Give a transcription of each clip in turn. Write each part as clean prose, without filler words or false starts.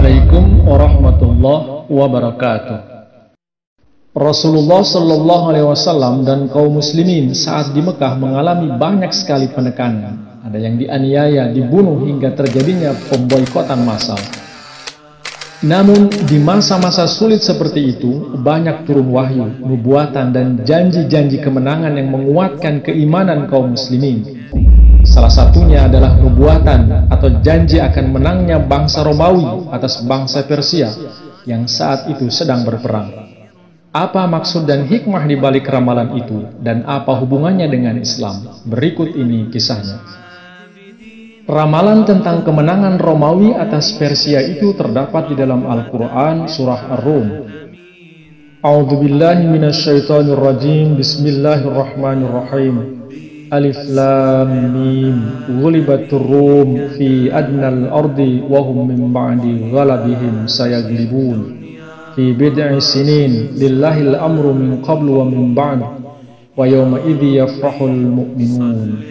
Assalamualaikum warahmatullahi wabarakatuh. Rasulullah Shallallahu Alaihi Wasallam dan kaum muslimin saat di Mekah mengalami banyak sekali penekanan. Ada yang dianiaya, dibunuh hingga terjadinya pemboikotan massal. Namun di masa-masa sulit seperti itu, banyak turun wahyu, nubuatan dan janji-janji kemenangan yang menguatkan keimanan kaum muslimin. Salah satunya adalah nubuatan atau janji akan menangnya bangsa Romawi atas bangsa Persia yang saat itu sedang berperang. Apa maksud dan hikmah di balik ramalan itu dan apa hubungannya dengan Islam? Berikut ini kisahnya. Ramalan tentang kemenangan Romawi atas Persia itu terdapat di dalam Al-Quran surah Ar-Rum. A'udzubillahi minasyaitonirrajim. Bismillahirrahmanirrahim. Alif Lam Mim. Ghulibatur Rum fi adnal ardi wa hum min ba'di ghalabihim sayaglibun. Fi bid'i sinin lillahil amru min qablu wa min ba'd wa yawma idzi yafrahul mu'minun.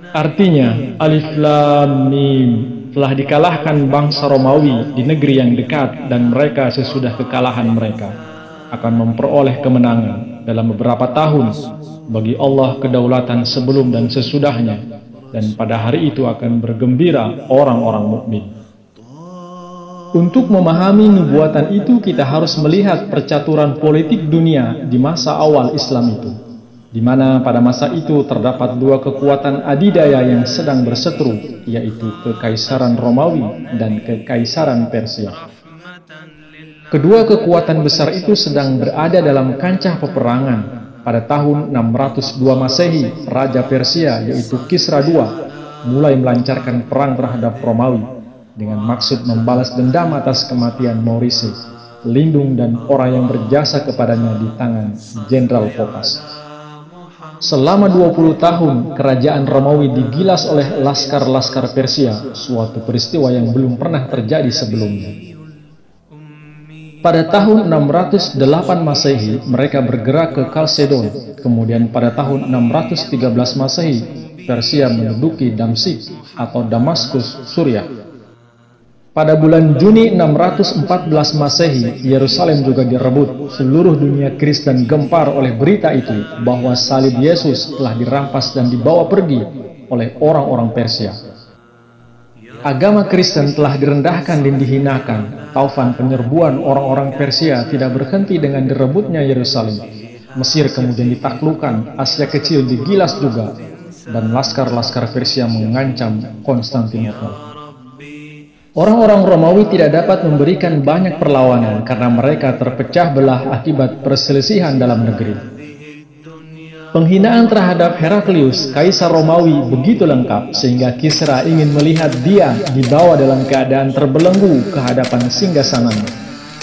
Artinya, Alif Lam Mim, telah dikalahkan bangsa Romawi di negeri yang dekat dan mereka sesudah kekalahan mereka akan memperoleh kemenangan dalam beberapa tahun. Bagi Allah kedaulatan sebelum dan sesudahnya, dan pada hari itu akan bergembira orang-orang mukmin. Untuk memahami nubuatan itu, kita harus melihat percaturan politik dunia di masa awal Islam itu, di mana pada masa itu terdapat dua kekuatan adidaya yang sedang berseteru, yaitu Kekaisaran Romawi dan Kekaisaran Persia. Kedua kekuatan besar itu sedang berada dalam kancah peperangan. Pada tahun 602 Masehi, Raja Persia yaitu Kisra II mulai melancarkan perang terhadap Romawi dengan maksud membalas dendam atas kematian Maurice, Lindung dan orang yang berjasa kepadanya di tangan Jenderal Phocas. Selama 20 tahun, kerajaan Romawi digilas oleh laskar-laskar Persia, suatu peristiwa yang belum pernah terjadi sebelumnya. Pada tahun 608 Masehi, mereka bergerak ke Kalsedon. Kemudian pada tahun 613 Masehi, Persia menduduki Damsyik atau Damaskus, Suriah. Pada bulan Juni 614 Masehi, Yerusalem juga direbut. Seluruh dunia Kristen gempar oleh berita itu bahwa salib Yesus telah dirampas dan dibawa pergi oleh orang-orang Persia. Agama Kristen telah direndahkan dan dihinakan. Taufan penyerbuan orang-orang Persia tidak berhenti dengan direbutnya Yerusalem. Mesir kemudian ditaklukkan, Asia Kecil digilas juga, dan laskar-laskar Persia mengancam Konstantinopel. Orang-orang Romawi tidak dapat memberikan banyak perlawanan karena mereka terpecah belah akibat perselisihan dalam negeri. Penghinaan terhadap Heraklius, Kaisar Romawi, begitu lengkap sehingga Kisra ingin melihat dia dibawa dalam keadaan terbelenggu ke hadapan singgasananya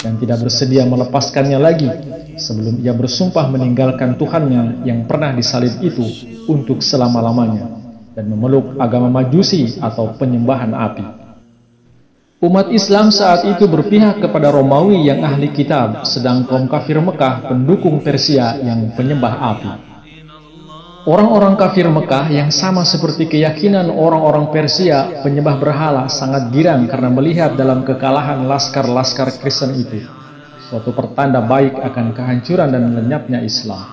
dan tidak bersedia melepaskannya lagi sebelum ia bersumpah meninggalkan Tuhannya yang pernah disalib itu untuk selama-lamanya dan memeluk agama Majusi atau penyembahan api. Umat Islam saat itu berpihak kepada Romawi yang ahli kitab, sedang kaum kafir Mekah pendukung Persia yang penyembah api. Orang-orang kafir Mekah yang sama seperti keyakinan orang-orang Persia penyembah berhala sangat girang karena melihat dalam kekalahan laskar-laskar Kristen itu suatu pertanda baik akan kehancuran dan lenyapnya Islam.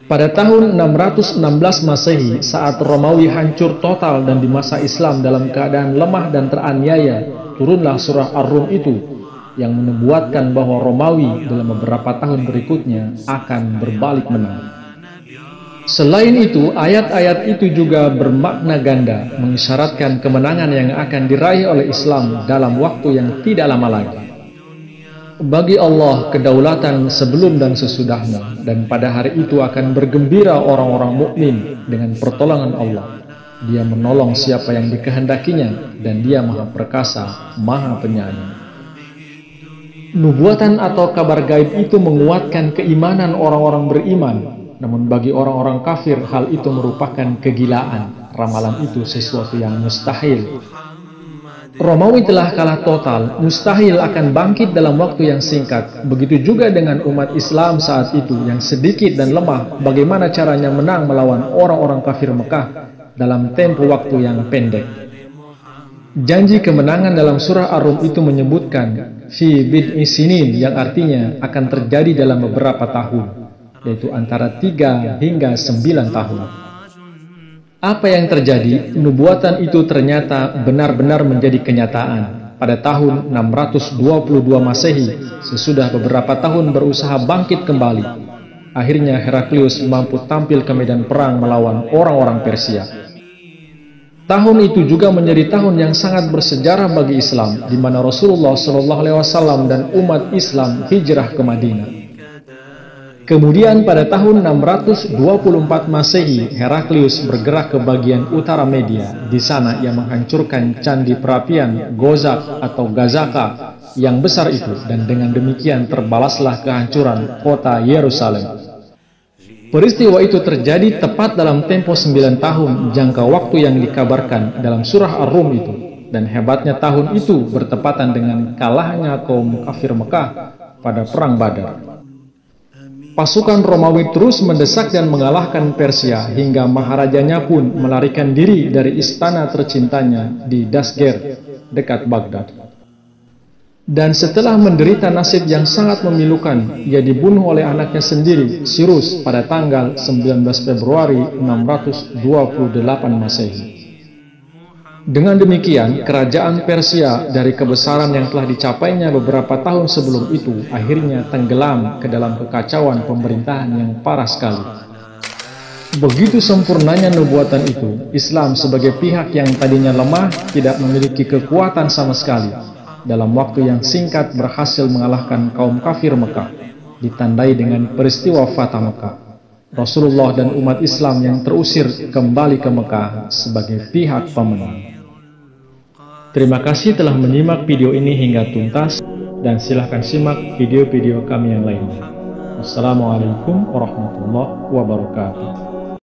Pada tahun 616 Masehi, saat Romawi hancur total dan di masa Islam dalam keadaan lemah dan teraniaya, turunlah surah Ar-Rum itu yang menubuatkan bahwa Romawi dalam beberapa tahun berikutnya akan berbalik menang. Selain itu, ayat-ayat itu juga bermakna ganda, mengisyaratkan kemenangan yang akan diraih oleh Islam dalam waktu yang tidak lama lagi. Bagi Allah kedaulatan sebelum dan sesudahnya, dan pada hari itu akan bergembira orang-orang mukmin dengan pertolongan Allah. Dia menolong siapa yang dikehendakinya, dan Dia Maha Perkasa, Maha Penyayang. Nubuatan atau kabar gaib itu menguatkan keimanan orang-orang beriman. Namun bagi orang-orang kafir, hal itu merupakan kegilaan. Ramalan itu sesuatu yang mustahil. Romawi telah kalah total, mustahil akan bangkit dalam waktu yang singkat. Begitu juga dengan umat Islam saat itu yang sedikit dan lemah. Bagaimana caranya menang melawan orang-orang kafir Mekah dalam tempo waktu yang pendek? Janji kemenangan dalam surah Ar-Rum itu menyebutkan fi bid'i sinin, yang artinya akan terjadi dalam beberapa tahun, yaitu antara 3 hingga 9 tahun. Apa yang terjadi? Nubuatan itu ternyata benar-benar menjadi kenyataan pada tahun 622 Masehi, sesudah beberapa tahun berusaha bangkit kembali. Akhirnya Heraklius mampu tampil ke medan perang melawan orang-orang Persia. Tahun itu juga menjadi tahun yang sangat bersejarah bagi Islam, di mana Rasulullah SAW dan umat Islam hijrah ke Madinah. Kemudian pada tahun 624 Masehi, Heraklius bergerak ke bagian utara Media. Di sana ia menghancurkan candi perapian Gozak atau Gazaka yang besar itu, dan dengan demikian terbalaslah kehancuran kota Yerusalem. Peristiwa itu terjadi tepat dalam tempo 9 tahun jangka waktu yang dikabarkan dalam surah Ar-Rum itu, dan hebatnya tahun itu bertepatan dengan kalahnya kaum kafir Mekah pada perang Badar. Pasukan Romawi terus mendesak dan mengalahkan Persia hingga maharajanya pun melarikan diri dari istana tercintanya di Dasger dekat Baghdad. Dan setelah menderita nasib yang sangat memilukan, ia dibunuh oleh anaknya sendiri, Cyrus, pada tanggal 19 Februari 628 Masehi. Dengan demikian, kerajaan Persia dari kebesaran yang telah dicapainya beberapa tahun sebelum itu akhirnya tenggelam ke dalam kekacauan pemerintahan yang parah sekali. Begitu sempurnanya nubuatan itu, Islam sebagai pihak yang tadinya lemah, tidak memiliki kekuatan sama sekali, dalam waktu yang singkat berhasil mengalahkan kaum kafir Mekah, ditandai dengan peristiwa Fatah Mekah. Rasulullah dan umat Islam yang terusir kembali ke Mekah sebagai pihak pemenang. Terima kasih telah menyimak video ini hingga tuntas, dan silahkan simak video-video kami yang lainnya. Wassalamualaikum warahmatullahi wabarakatuh.